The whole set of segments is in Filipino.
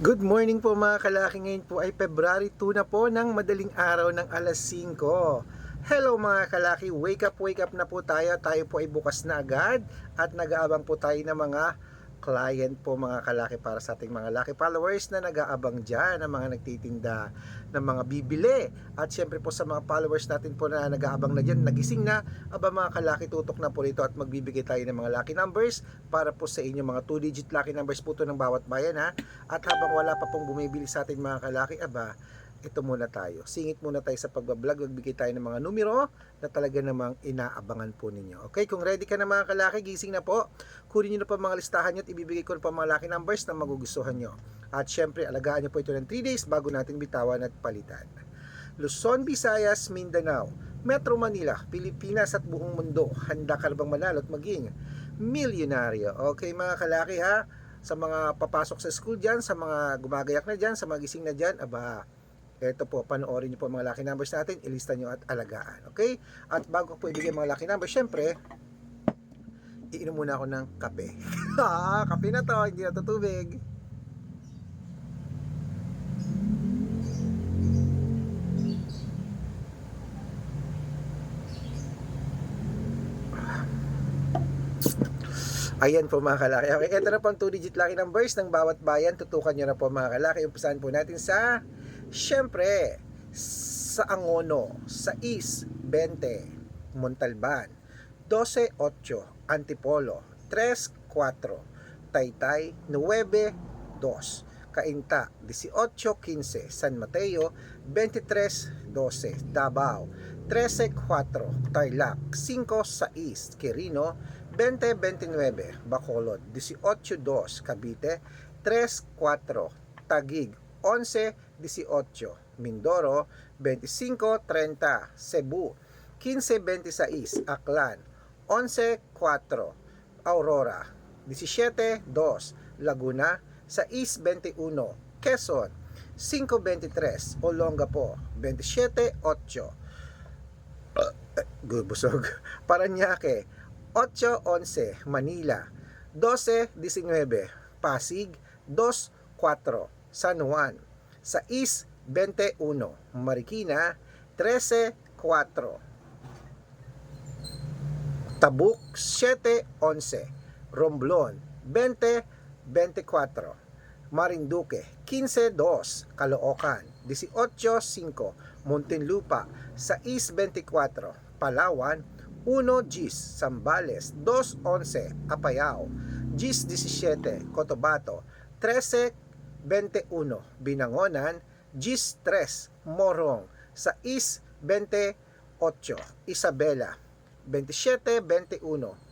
Good morning po mga kalaki. Ngayon po ay February 2 na po ng madaling araw ng alas 5. Hello mga kalaki, wake up na po tayo. Tayo po ay bukas na agad at nag-aabang po tayo ng mga client po mga kalaki para sa ating mga lucky followers na nag-aabang dyan, ng mga nagtitinda ng mga bibili. At syempre po sa mga followers natin po na nag-aabang na dyan, nagising na, mga kalaki, tutok na po rito at magbibigay tayo ng mga lucky numbers para po sa inyo. Mga 2-digit lucky numbers po to ng bawat bayan ha. At habang wala pa pong bumibili sa atin mga kalaki, ito muna tayo. Singit muna tayo sa pagbablog. Magbigay tayo ng mga numero na talaga namang inaabangan po ninyo. Okay, kung ready ka na mga kalaki, gising na po. Kunin nyo na pa mga listahan nyo at ibibigay ko na pa mga lucky numbers na magugustuhan nyo. At syempre, alagaan nyo po ito ng 3 days bago natin bitawan at palitan. Luzon, Visayas, Mindanao, Metro Manila, Pilipinas at buong mundo. Handa ka na bang manalo at maging milyonaryo? Okay mga kalaki ha, sa mga papasok sa school dyan, sa mga gumagayak na dyan, sa mga gising na dyan, ito po, panoorin nyo po mga lucky numbers natin, ilista nyo at alagaan, okay? At bago po ibigay mga lucky numbers, syempre, iinom muna ako ng kape. Kape na to, hindi na to tubig. Ayan po mga kalaki. Okay, ito na po ang 2-digit lucky numbers ng bawat bayan. Tutukan nyo na po mga kalaki. Umpisahan po natin sa, syempre, sa Angono, sa East, 20, Montalban, 12-8, Antipolo, 3-4, Taytay, 9-2, Cainta, 18-15, San Mateo, 23-12, Davao, 13-4, Tarlac, 5-6, Quirino, 20-29, Bacolod, 18-2, Cavite, 3-4, Taguig, 11-18, Mindoro, 25-30, Cebu, 15-26, Aklan, 11-4, Aurora, 17-2, Laguna, 6-21, Quezon, 5-23, Olongapo, 27-8, busog, Paranaque, 8-11, Manila, 12-19, Pasig, 2-4, San Juan, 6-21, Marikina, 13-4, Tabuk, 7-11, Romblon, 20-24, Marinduque, 15-2, Caloocan, 18-5, Muntinlupa, 6-24, Palawan, 1 Gis, Zambales, 2-11, Apayao, Gis 17, Cotabato, 13-21, Binangonan, Gis 3, Morong, 6-28, Isabela, 27-21,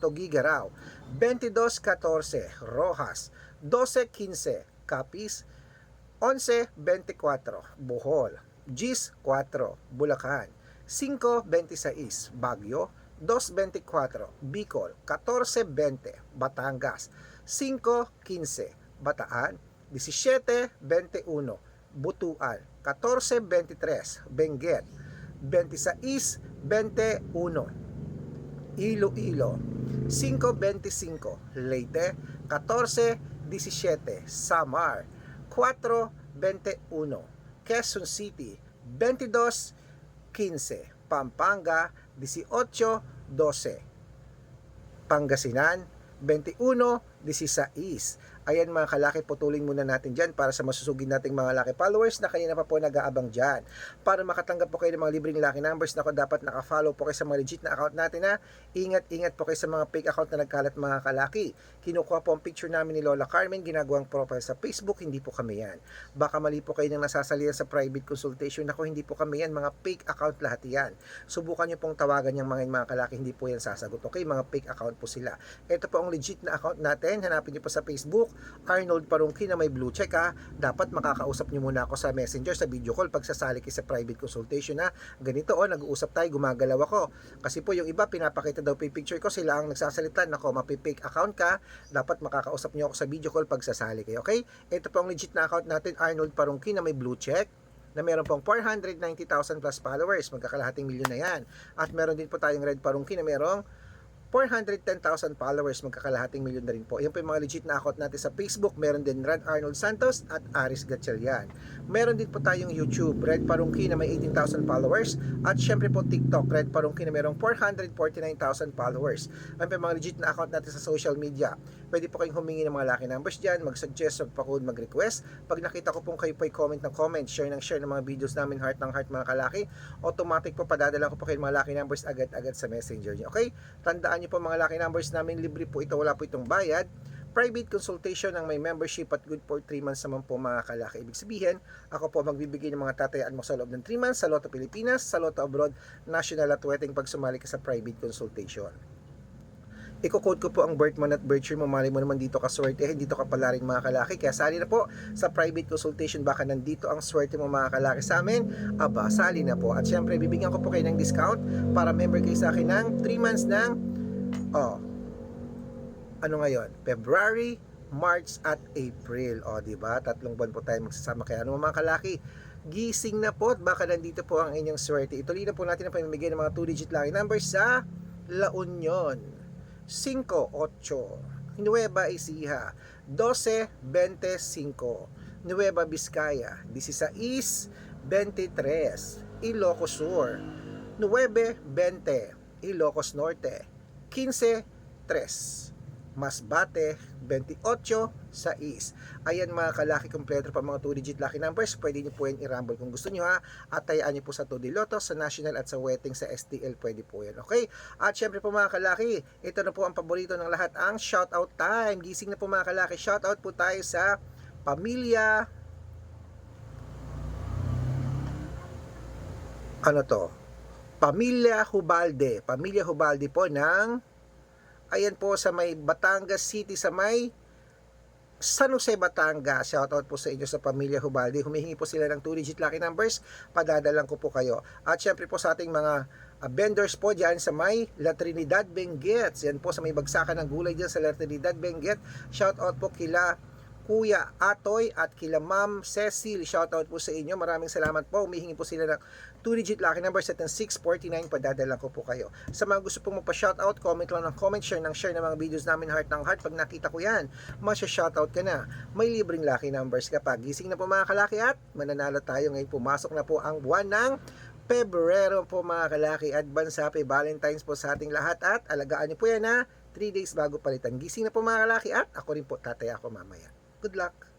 Tugigaraw, 22-14, Rojas, 12-15, Capiz, 11-24, Bohol, Gis 4, Bulacan, 5-26, Baguio, 2-24, Bicol, 14-20, Batangas, 5-15, Bataan, 17-21, Butuan, 14-23, Benguet, 26-21, Iloilo, 5-25, Leyte, 14-17, Samar, 4-21, Quezon City, 22-15, Pampanga, 18-12, Pangasinan, 21-16. Ayan mga kalaki, putulin muna natin dyan para sa masusugid nating mga lucky followers na kanina pa po nag-aabang dyan. Para makatanggap po kayo ng mga libreng lucky numbers na dapat nakafollow po kayo sa mga legit na account natin na ingat-ingat po kayo sa mga fake account na nagkalat mga kalaki. Kinukuha po ang picture namin ni Lola Carmen, ginagawang profile sa Facebook, hindi po kami yan. Baka mali po kayo nang nasasalihan sa private consultation. Ako, hindi po kami yan, mga fake account lahat yan. Subukan nyo pong tawagan yung mga kalaki, hindi po yan sasagot. Okay, mga fake account po sila. Ito po ang legit na account natin, hanapin nyo po sa Facebook, Arnold Parungki na may blue check ha. Dapat makakausap nyo muna ako sa messenger, sa video call pag sasali kayo sa private consultation ha. Ganito nag-uusap tayo, gumagalaw ako. Kasi po yung iba pinapakita daw po yung picture ko, sila ang nagsasalita. Nako, mapipake account ka, dapat makakausap nyo ako sa video call pag sasali kayo. Okay, ito po ang legit na account natin, Arnold Parungki na may blue check, na meron pong 490,000 plus followers, magkakalahating milyon na yan. At meron din po tayong Red Parungki na merong 410,000 followers, magkakalahating milyon na rin po. Yan po yung mga legit na account natin sa Facebook. Meron din Red Arnold Santos at Aris Gatchalian. Meron din po tayong YouTube, Red Parungki na may 18,000 followers. At syempre po TikTok, Red Parungki na mayroong 449,000 followers. Yan po yung mga legit na account natin sa social media. Pwede po kayong humingi ng mga lucky numbers dyan, mag-suggest, magpa-code, mag-request. Pag nakita ko pong kayo po ay comment ng comment, share ng mga videos namin, heart ng heart mga kalaki, automatic po padadala ko po kayo mga lucky numbers agad-agad sa messenger niyo. Okay? Tandaan niyo po mga lucky numbers namin, libre po ito, wala po itong bayad. Private consultation ang may membership at good for 3 months naman po mga kalaki. Ibig sabihin, ako po magbibigay ng mga tatayaan mo sa loob ng 3 months sa Lotto Pilipinas, sa Lotto Abroad, National at Wedding pag sumali ka sa private consultation. Iko-code ko po ang birth month at birth year mo, mali mo naman dito ka swerte, dito ka pala rin mga kalaki. Kaya sali na po sa private consultation, baka nandito ang swerte mo mga kalaki sa amin. Aba, sali na po. At syempre, bibigyan ko po kayo ng discount para member kayo sa akin ng 3 months ng ano ngayon? February, March at April. Di ba? 3 buwan po tayo magsasama. Kaya ano mga kalaki, gising na po at baka nandito po ang inyong swerte. Ituloy na po natin ang pamimigay ng mga 2-digit lucky numbers sa La Union. 5, 8, Nueva Ecija, 12, 25, Nueva Vizcaya, 16, 23, Ilocos Sur, 9, 20, Ilocos Norte, 15, 3, Masbate, 28, 6. Ayan mga kalaki, kompleto pa mga 2-digit lucky numbers. Pwede nyo po yan i-rumble kung gusto nyo ha. At tayaan nyo po sa 2D Lotto, sa National at sa Wedding, sa STL. Pwede po yan. Okay? At syempre po mga kalaki, ito na po ang paborito ng lahat, ang shoutout time. Gising na po mga kalaki. Shoutout po tayo sa pamilya Pamilya Hubalde. Pamilya Hubalde po ng ayan po sa may Batangas City, sa may San Jose, Batangas. Shoutout po sa inyo sa Pamilya Hubalde. Humihingi po sila ng 2-digit lucky numbers. Padadalang ko po kayo. At syempre po sa ating mga vendors po dyan sa may La Trinidad Benguet. Yan po sa may bagsakan ng gulay dyan sa La Trinidad Benguet. Shoutout po kila Kuya Atoy at kila Ma'am Cecil. Shoutout po sa inyo. Maraming salamat po. Humihingi po sila ng 2-digit lucky number set ng 649. Padadala ko po kayo. Sa mga gusto pong magpa-shoutout, comment lang ng comment, share ng mga videos namin, heart ng heart. Pag nakita ko yan, masya-shoutout ka na. May libreng lucky numbers kapag gising na po mga kalaki at mananalo tayo. Ngayon pumasok na po ang buwan ng Pebrero po mga kalaki. Advance happy Valentine's po sa ating lahat at alagaan niyo po yan ha. 3 days bago palitan. Gising na po mga kalaki at ako rin po tataya ako mamaya. Good luck!